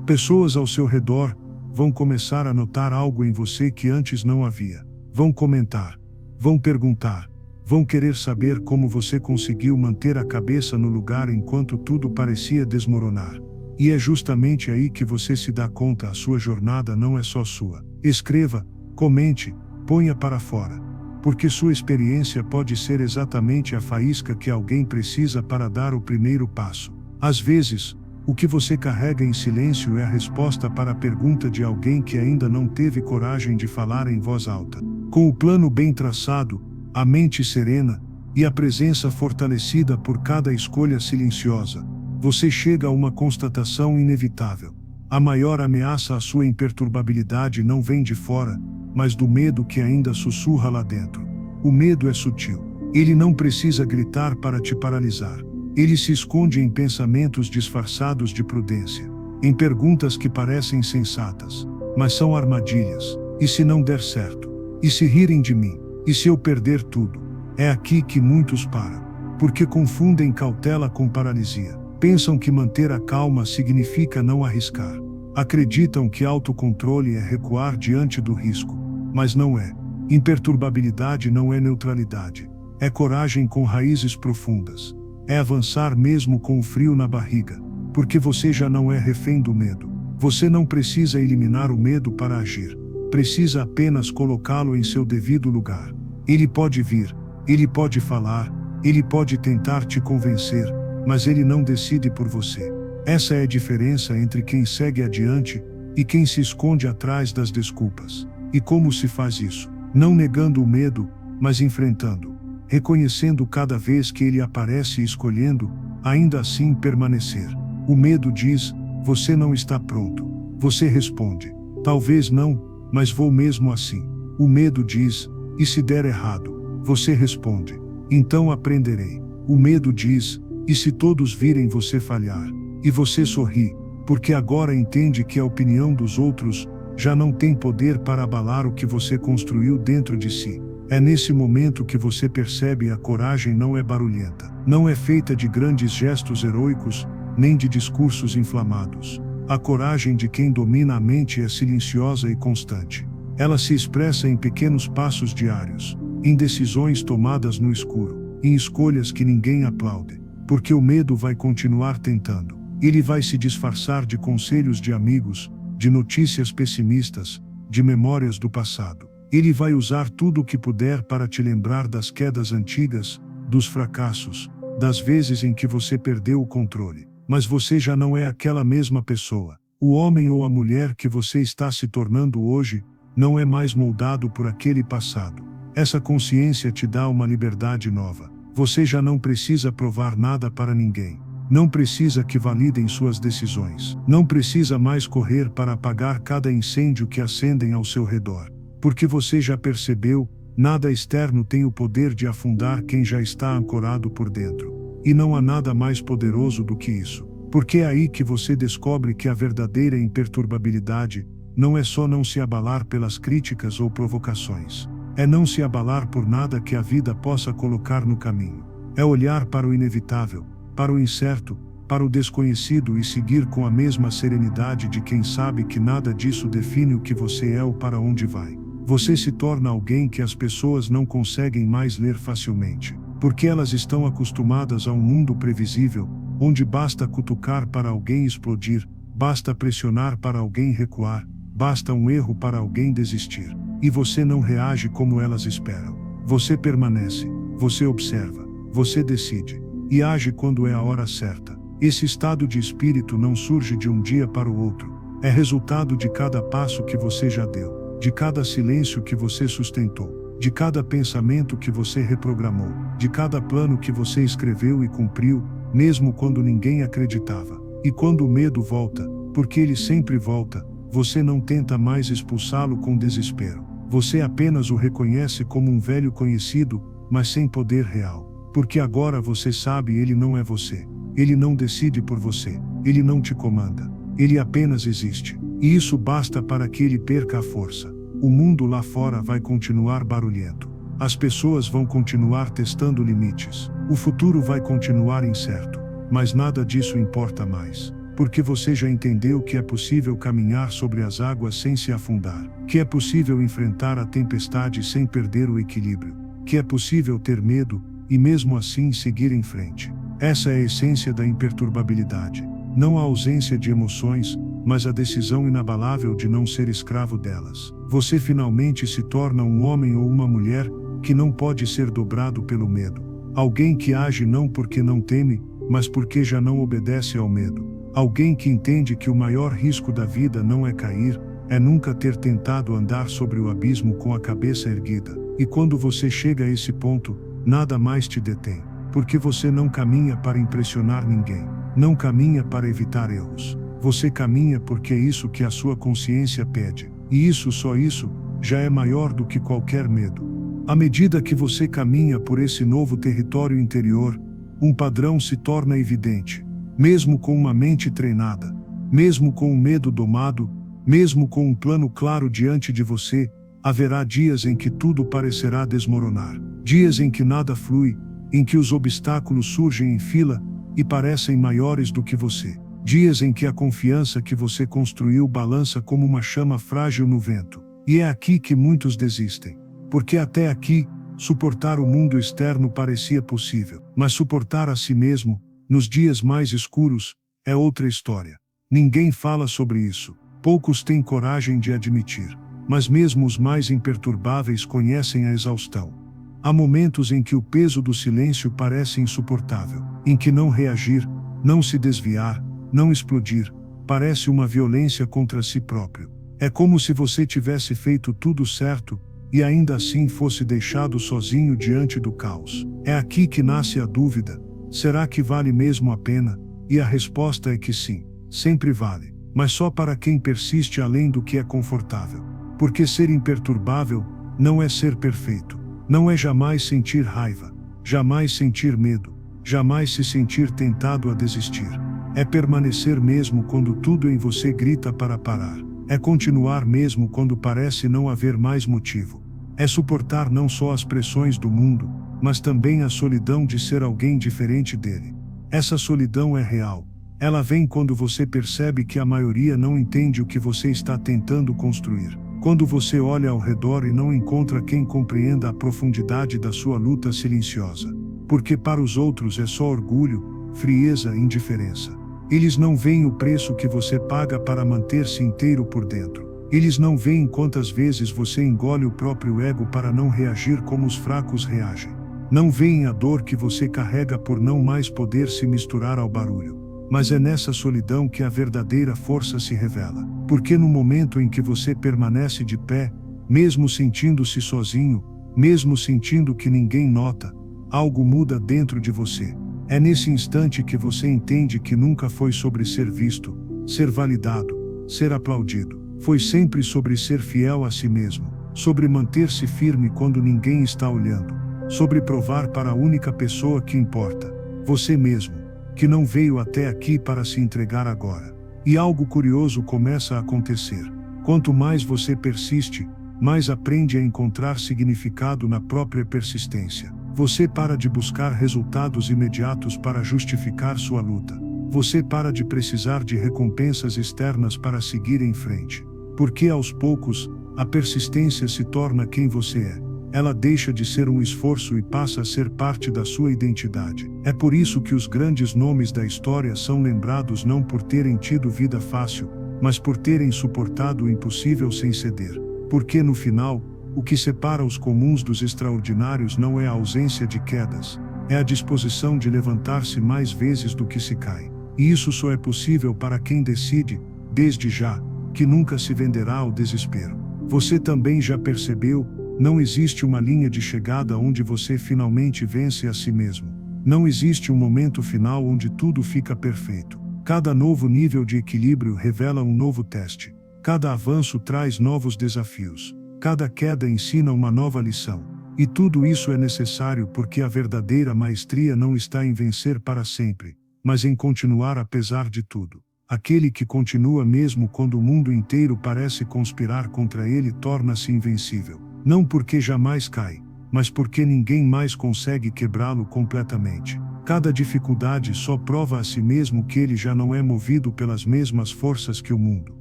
Speaker 1: Pessoas ao seu redor vão começar a notar algo em você que antes não havia. Vão comentar, vão perguntar, vão querer saber como você conseguiu manter a cabeça no lugar enquanto tudo parecia desmoronar. E é justamente aí que você se dá conta: a sua jornada não é só sua. Escreva, comente, ponha para fora. Porque sua experiência pode ser exatamente a faísca que alguém precisa para dar o primeiro passo. Às vezes, o que você carrega em silêncio é a resposta para a pergunta de alguém que ainda não teve coragem de falar em voz alta. Com o plano bem traçado, a mente serena e a presença fortalecida por cada escolha silenciosa, você chega a uma constatação inevitável. A maior ameaça à sua imperturbabilidade não vem de fora, mas do medo que ainda sussurra lá dentro. O medo é sutil. Ele não precisa gritar para te paralisar. Ele se esconde em pensamentos disfarçados de prudência, em perguntas que parecem sensatas, mas são armadilhas. E se não der certo? E se rirem de mim? E se eu perder tudo? É aqui que muitos param, porque confundem cautela com paralisia. Pensam que manter a calma significa não arriscar. Acreditam que autocontrole é recuar diante do risco, mas não é. Imperturbabilidade não é neutralidade. É coragem com raízes profundas. É avançar mesmo com o frio na barriga, porque você já não é refém do medo. Você não precisa eliminar o medo para agir. Precisa apenas colocá-lo em seu devido lugar. Ele pode vir, ele pode falar, ele pode tentar te convencer, mas ele não decide por você. Essa é a diferença entre quem segue adiante e quem se esconde atrás das desculpas. E como se faz isso? Não negando o medo, mas enfrentando, reconhecendo cada vez que ele aparece e escolhendo, ainda assim, permanecer. O medo diz: você não está pronto. Você responde: talvez não, mas vou mesmo assim. O medo diz: e se der errado? Você responde: então aprenderei. O medo diz: e se todos virem você falhar? E você sorri, porque agora entende que a opinião dos outros já não tem poder para abalar o que você construiu dentro de si. É nesse momento que você percebe: a coragem não é barulhenta, não é feita de grandes gestos heróicos, nem de discursos inflamados. A coragem de quem domina a mente é silenciosa e constante. Ela se expressa em pequenos passos diários, em decisões tomadas no escuro, em escolhas que ninguém aplaude. Porque o medo vai continuar tentando. Ele vai se disfarçar de conselhos de amigos, de notícias pessimistas, de memórias do passado. Ele vai usar tudo o que puder para te lembrar das quedas antigas, dos fracassos, das vezes em que você perdeu o controle. Mas você já não é aquela mesma pessoa. O homem ou a mulher que você está se tornando hoje não é mais moldado por aquele passado. Essa consciência te dá uma liberdade nova. Você já não precisa provar nada para ninguém. Não precisa que validem suas decisões. Não precisa mais correr para apagar cada incêndio que acendem ao seu redor. Porque você já percebeu: nada externo tem o poder de afundar quem já está ancorado por dentro. E não há nada mais poderoso do que isso. Porque é aí que você descobre que a verdadeira imperturbabilidade não é só não se abalar pelas críticas ou provocações. É não se abalar por nada que a vida possa colocar no caminho. É olhar para o inevitável, para o incerto, para o desconhecido e seguir com a mesma serenidade de quem sabe que nada disso define o que você é ou para onde vai. Você se torna alguém que as pessoas não conseguem mais ler facilmente, porque elas estão acostumadas a um mundo previsível, onde basta cutucar para alguém explodir, basta pressionar para alguém recuar, basta um erro para alguém desistir. E você não reage como elas esperam. Você permanece, você observa, você decide, e age quando é a hora certa. Esse estado de espírito não surge de um dia para o outro. É resultado de cada passo que você já deu, de cada silêncio que você sustentou, de cada pensamento que você reprogramou, de cada plano que você escreveu e cumpriu, mesmo quando ninguém acreditava. E quando o medo volta, porque ele sempre volta, você não tenta mais expulsá-lo com desespero. Você apenas o reconhece como um velho conhecido, mas sem poder real. Porque agora você sabe, ele não é você. Ele não decide por você. Ele não te comanda. Ele apenas existe. E isso basta para que ele perca a força. O mundo lá fora vai continuar barulhento. As pessoas vão continuar testando limites. O futuro vai continuar incerto. Mas nada disso importa mais. Porque você já entendeu que é possível caminhar sobre as águas sem se afundar. Que é possível enfrentar a tempestade sem perder o equilíbrio. Que é possível ter medo, e mesmo assim seguir em frente. Essa é a essência da imperturbabilidade. Não a ausência de emoções, mas a decisão inabalável de não ser escravo delas. Você finalmente se torna um homem ou uma mulher que não pode ser dobrado pelo medo. Alguém que age não porque não teme, mas porque já não obedece ao medo. Alguém que entende que o maior risco da vida não é cair, é nunca ter tentado andar sobre o abismo com a cabeça erguida. E quando você chega a esse ponto, nada mais te detém. Porque você não caminha para impressionar ninguém. Não caminha para evitar erros. Você caminha porque é isso que a sua consciência pede. E isso, só isso, já é maior do que qualquer medo. À medida que você caminha por esse novo território interior, um padrão se torna evidente. Mesmo com uma mente treinada, mesmo com o medo domado, mesmo com um plano claro diante de você, haverá dias em que tudo parecerá desmoronar. Dias em que nada flui, em que os obstáculos surgem em fila e parecem maiores do que você. Dias em que a confiança que você construiu balança como uma chama frágil no vento. E é aqui que muitos desistem. Porque até aqui, suportar o mundo externo parecia possível. Mas suportar a si mesmo, nos dias mais escuros, é outra história. Ninguém fala sobre isso. Poucos têm coragem de admitir. Mas mesmo os mais imperturbáveis conhecem a exaustão. Há momentos em que o peso do silêncio parece insuportável. Em que não reagir, não se desviar, não explodir, parece uma violência contra si próprio. É como se você tivesse feito tudo certo, e ainda assim fosse deixado sozinho diante do caos. É aqui que nasce a dúvida: será que vale mesmo a pena? E a resposta é que sim, sempre vale. Mas só para quem persiste além do que é confortável. Porque ser imperturbável não é ser perfeito. Não é jamais sentir raiva, jamais sentir medo, jamais se sentir tentado a desistir. É permanecer mesmo quando tudo em você grita para parar. É continuar mesmo quando parece não haver mais motivo. É suportar não só as pressões do mundo, mas também a solidão de ser alguém diferente dele. Essa solidão é real. Ela vem quando você percebe que a maioria não entende o que você está tentando construir. Quando você olha ao redor e não encontra quem compreenda a profundidade da sua luta silenciosa. Porque para os outros é só orgulho, frieza e indiferença. Eles não veem o preço que você paga para manter-se inteiro por dentro. Eles não veem quantas vezes você engole o próprio ego para não reagir como os fracos reagem. Não veem a dor que você carrega por não mais poder se misturar ao barulho. Mas é nessa solidão que a verdadeira força se revela. Porque no momento em que você permanece de pé, mesmo sentindo-se sozinho, mesmo sentindo que ninguém nota, algo muda dentro de você. É nesse instante que você entende que nunca foi sobre ser visto, ser validado, ser aplaudido. Foi sempre sobre ser fiel a si mesmo, sobre manter-se firme quando ninguém está olhando, sobre provar para a única pessoa que importa, você mesmo, que não veio até aqui para se entregar agora. E algo curioso começa a acontecer. Quanto mais você persiste, mais aprende a encontrar significado na própria persistência. Você para de buscar resultados imediatos para justificar sua luta. Você para de precisar de recompensas externas para seguir em frente. Porque aos poucos, a persistência se torna quem você é. ela deixa de ser um esforço e passa a ser parte da sua identidade. É por isso que os grandes nomes da história são lembrados não por terem tido vida fácil, mas por terem suportado o impossível sem ceder. Porque no final, o que separa os comuns dos extraordinários não é a ausência de quedas, é a disposição de levantar-se mais vezes do que se cai. E isso só é possível para quem decide, desde já, que nunca se venderá ao desespero. Você também já percebeu, não existe uma linha de chegada onde você finalmente vence a si mesmo. Não existe um momento final onde tudo fica perfeito. Cada novo nível de equilíbrio revela um novo teste. Cada avanço traz novos desafios. Cada queda ensina uma nova lição. E tudo isso é necessário porque a verdadeira maestria não está em vencer para sempre, mas em continuar apesar de tudo. Aquele que continua mesmo quando o mundo inteiro parece conspirar contra ele torna-se invencível. Não porque jamais cai, mas porque ninguém mais consegue quebrá-lo completamente. Cada dificuldade só prova a si mesmo que ele já não é movido pelas mesmas forças que o mundo.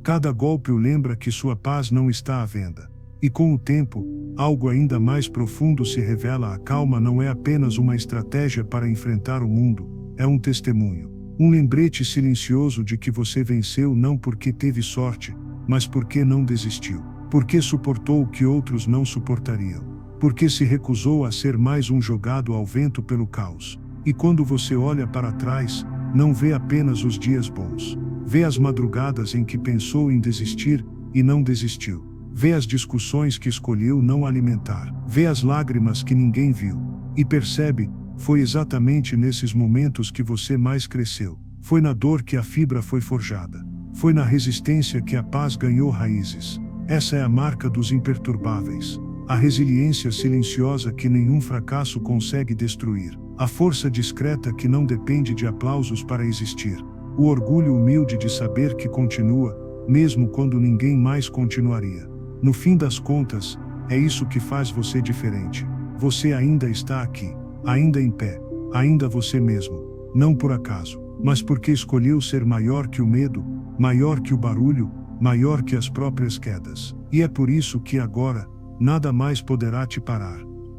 Speaker 1: Cada golpe o lembra que sua paz não está à venda. E com o tempo, algo ainda mais profundo se revela: a calma não é apenas uma estratégia para enfrentar o mundo, é um testemunho. Um lembrete silencioso de que você venceu não porque teve sorte, mas porque não desistiu. Porque suportou o que outros não suportariam. Porque se recusou a ser mais um jogado ao vento pelo caos. E quando você olha para trás, não vê apenas os dias bons. Vê as madrugadas em que pensou em desistir e não desistiu. Vê as discussões que escolheu não alimentar. Vê as lágrimas que ninguém viu. E percebe, foi exatamente nesses momentos que você mais cresceu. Foi na dor que a fibra foi forjada. Foi na resistência que a paz ganhou raízes. Essa é a marca dos imperturbáveis. A resiliência silenciosa que nenhum fracasso consegue destruir. A força discreta que não depende de aplausos para existir. O orgulho humilde de saber que continua, mesmo quando ninguém mais continuaria. No fim das contas, é isso que faz você diferente. Você ainda está aqui, ainda em pé, ainda você mesmo. Não por acaso, mas porque escolheu ser maior que o medo, maior que o barulho, maior que as próprias quedas. E é por isso que agora, nada mais poderá te parar.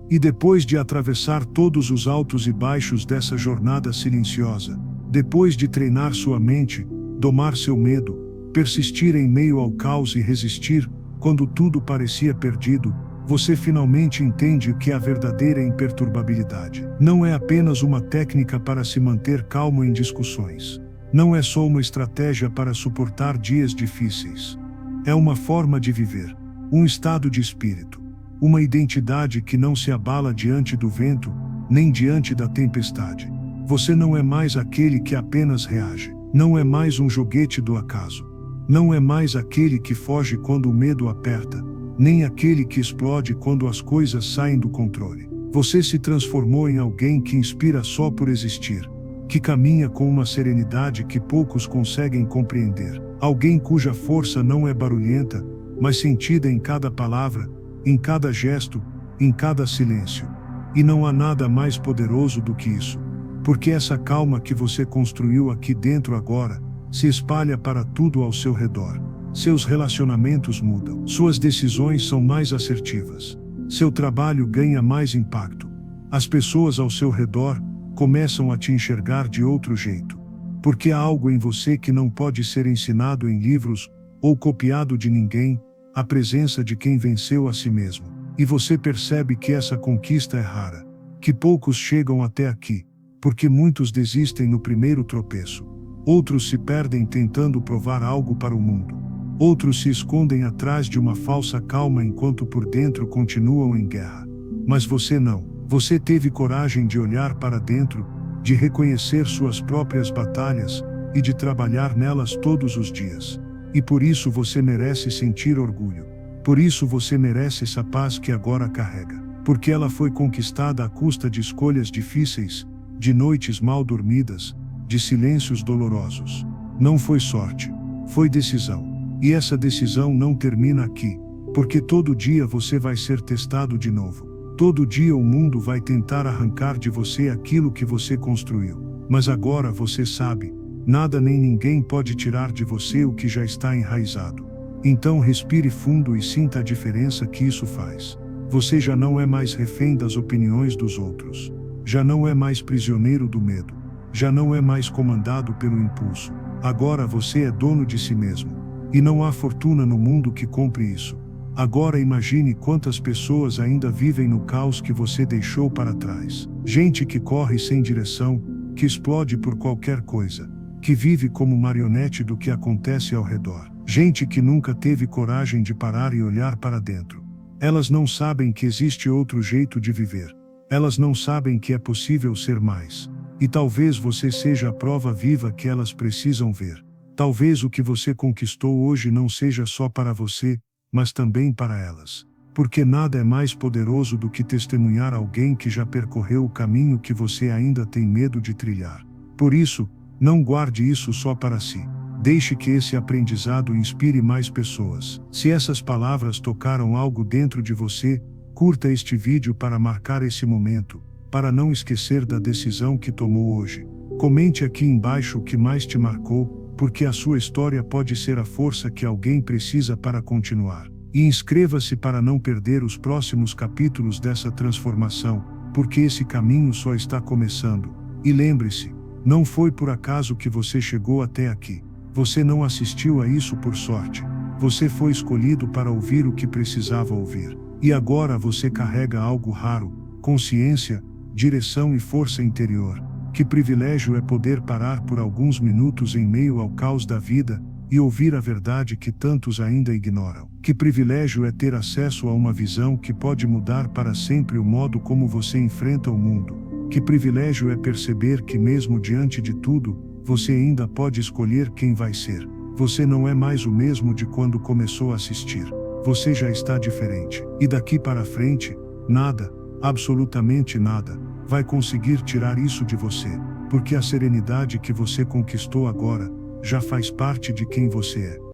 Speaker 1: E depois de atravessar todos os altos e baixos dessa jornada silenciosa, depois de treinar sua mente, domar seu medo, persistir em meio ao caos e resistir, quando tudo parecia perdido, você finalmente entende o que é a verdadeira imperturbabilidade. Não é apenas uma técnica para se manter calmo em discussões. Não é só uma estratégia para suportar dias difíceis. É uma forma de viver, um estado de espírito, uma identidade que não se abala diante do vento, nem diante da tempestade. Você não é mais aquele que apenas reage. Não é mais um joguete do acaso. Não é mais aquele que foge quando o medo aperta, nem aquele que explode quando as coisas saem do controle. Você se transformou em alguém que inspira só por existir, que caminha com uma serenidade que poucos conseguem compreender. Alguém cuja força não é barulhenta, mas sentida em cada palavra, em cada gesto, em cada silêncio. E não há nada mais poderoso do que isso. Porque essa calma que você construiu aqui dentro agora, se espalha para tudo ao seu redor. Seus relacionamentos mudam. Suas decisões são mais assertivas. Seu trabalho ganha mais impacto. As pessoas ao seu redor começam a te enxergar de outro jeito. Porque há algo em você que não pode ser ensinado em livros ou copiado de ninguém, a presença de quem venceu a si mesmo. E você percebe que essa conquista é rara, que poucos chegam até aqui, porque muitos desistem no primeiro tropeço. Outros se perdem tentando provar algo para o mundo. Outros se escondem atrás de uma falsa calma enquanto por dentro continuam em guerra. Mas você não. Você teve coragem de olhar para dentro, de reconhecer suas próprias batalhas e de trabalhar nelas todos os dias. E por isso você merece sentir orgulho. Por isso você merece essa paz que agora carrega. Porque ela foi conquistada à custa de escolhas difíceis, de noites mal dormidas, de silêncios dolorosos. Não foi sorte, foi decisão. E essa decisão não termina aqui, porque todo dia você vai ser testado de novo. Todo dia o mundo vai tentar arrancar de você aquilo que você construiu. Mas agora você sabe, nada nem ninguém pode tirar de você o que já está enraizado. Então respire fundo e sinta a diferença que isso faz. Você já não é mais refém das opiniões dos outros. Já não é mais prisioneiro do medo. Já não é mais comandado pelo impulso. Agora você é dono de si mesmo. E não há fortuna no mundo que compre isso. Agora imagine quantas pessoas ainda vivem no caos que você deixou para trás. Gente que corre sem direção, que explode por qualquer coisa, que vive como marionete do que acontece ao redor. Gente que nunca teve coragem de parar e olhar para dentro. Elas não sabem que existe outro jeito de viver. Elas não sabem que é possível ser mais. E talvez você seja a prova viva que elas precisam ver. Talvez o que você conquistou hoje não seja só para você, mas também para elas. Porque nada é mais poderoso do que testemunhar alguém que já percorreu o caminho que você ainda tem medo de trilhar. Por isso, não guarde isso só para si. Deixe que esse aprendizado inspire mais pessoas. Se essas palavras tocaram algo dentro de você, curta este vídeo para marcar esse momento, para não esquecer da decisão que tomou hoje. Comente aqui embaixo o que mais te marcou, porque a sua história pode ser a força que alguém precisa para continuar. E inscreva-se para não perder os próximos capítulos dessa transformação, porque esse caminho só está começando. E lembre-se, não foi por acaso que você chegou até aqui. Você não assistiu a isso por sorte. Você foi escolhido para ouvir o que precisava ouvir. E agora você carrega algo raro: consciência, direção e força interior. Que privilégio é poder parar por alguns minutos em meio ao caos da vida e ouvir a verdade que tantos ainda ignoram. Que privilégio é ter acesso a uma visão que pode mudar para sempre o modo como você enfrenta o mundo. Que privilégio é perceber que mesmo diante de tudo, você ainda pode escolher quem vai ser. Você não é mais o mesmo de quando começou a assistir. Você já está diferente. E daqui para frente, nada, absolutamente nada, vai conseguir tirar isso de você. Porque a serenidade que você conquistou agora, já faz parte de quem você é.